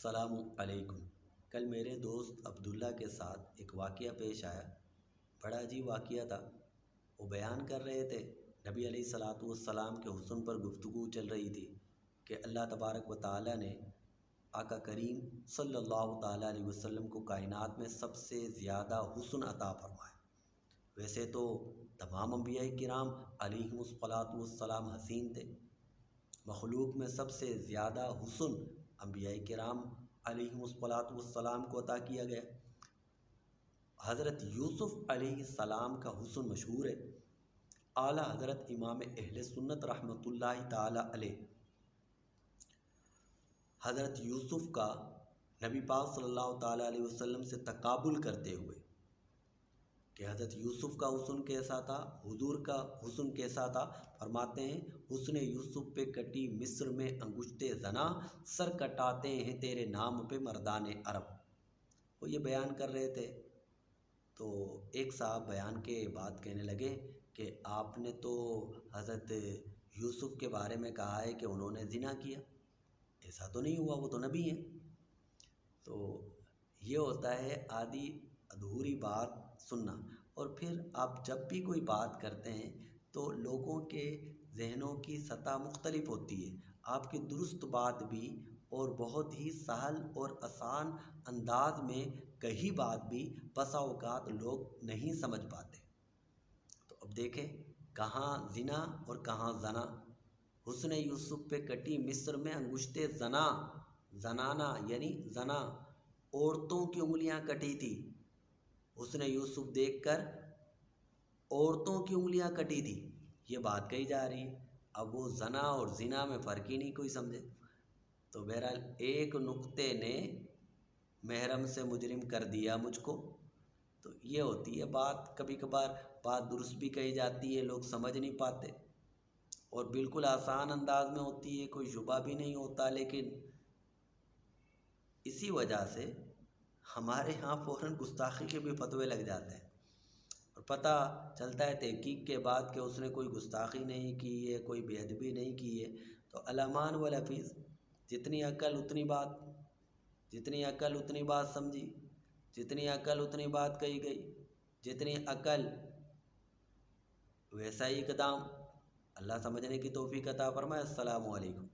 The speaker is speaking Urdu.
السلام علیکم۔ کل میرے دوست عبداللہ کے ساتھ ایک واقعہ پیش آیا، بڑا عجیب واقعہ تھا۔ وہ بیان کر رہے تھے، نبی علیہ الصلاۃ والسلام کے حسن پر گفتگو چل رہی تھی کہ اللہ تبارک و تعالیٰ نے آقا کریم صلی اللہ تعالیٰ علیہ وسلم کو کائنات میں سب سے زیادہ حسن عطا فرمایا۔ ویسے تو تمام انبیاء کرام علیہم الصلاۃ والسلام حسین تھے، مخلوق میں سب سے زیادہ حسن انبیاء کرام علیہم الصلاۃ والسلام کو عطا کیا گیا۔ حضرت یوسف علیہ السلام کا حسن مشہور ہے۔ اعلیٰ حضرت امام اہل سنت رحمۃ اللہ تعالی علیہ حضرت یوسف کا نبی پاک صلی اللہ تعالیٰ علیہ وسلم سے تقابل کرتے ہوئے کہ حضرت یوسف کا حسن کیسا تھا، حضور کا حسن کیسا تھا، فرماتے ہیں حسن یوسف پہ کٹی مصر میں انگشت زنا، سر کٹاتے ہیں تیرے نام پہ مردان عرب۔ وہ یہ بیان کر رہے تھے تو ایک صاحب بیان کے بعد کہنے لگے کہ آپ نے تو حضرت یوسف کے بارے میں کہا ہے کہ انہوں نے زنا کیا، ایسا تو نہیں ہوا، وہ تو نبی ہیں۔ تو یہ ہوتا ہے آدھی ادھوری بات سننا، اور پھر آپ جب بھی کوئی بات کرتے ہیں تو لوگوں کے ذہنوں کی سطح مختلف ہوتی ہے۔ آپ کی درست بات بھی اور بہت ہی سہل اور آسان انداز میں کہی بات بھی بسا اوقات لوگ نہیں سمجھ پاتے۔ تو اب دیکھیں کہاں زنا اور کہاں زنا۔ حسن یوسف پہ کٹی مصر میں انگشت زنا، زنانا یعنی زنا، عورتوں کی انگلیاں کٹی تھی۔ حسن یوسف دیکھ کر عورتوں کی انگلیاں کٹی تھی، یہ بات کہی جا رہی ہے۔ اب وہ زنا اور زنا میں فرق ہی نہیں کوئی سمجھے۔ تو بہرحال ایک نقطے نے محرم سے مجرم کر دیا مجھ کو۔ تو یہ ہوتی ہے بات، کبھی کبھار بات درست بھی کہی جاتی ہے، لوگ سمجھ نہیں پاتے، اور بالکل آسان انداز میں ہوتی ہے، کوئی شبہ بھی نہیں ہوتا، لیکن اسی وجہ سے ہمارے ہاں فوراً گستاخی کے بھی فتوے لگ جاتے ہیں، اور پتہ چلتا ہے تحقیق کے بعد کہ اس نے کوئی گستاخی نہیں کی ہے، کوئی بے ادبی نہیں کی ہے۔ تو الامان والحفیظ، جتنی عقل اتنی بات، جتنی عقل اتنی بات سمجھی، جتنی عقل اتنی بات کہی گئی، جتنی عقل ویسا ہی اقدام۔ اللہ سمجھنے کی توفیق عطا فرمائے۔ السلام علیکم۔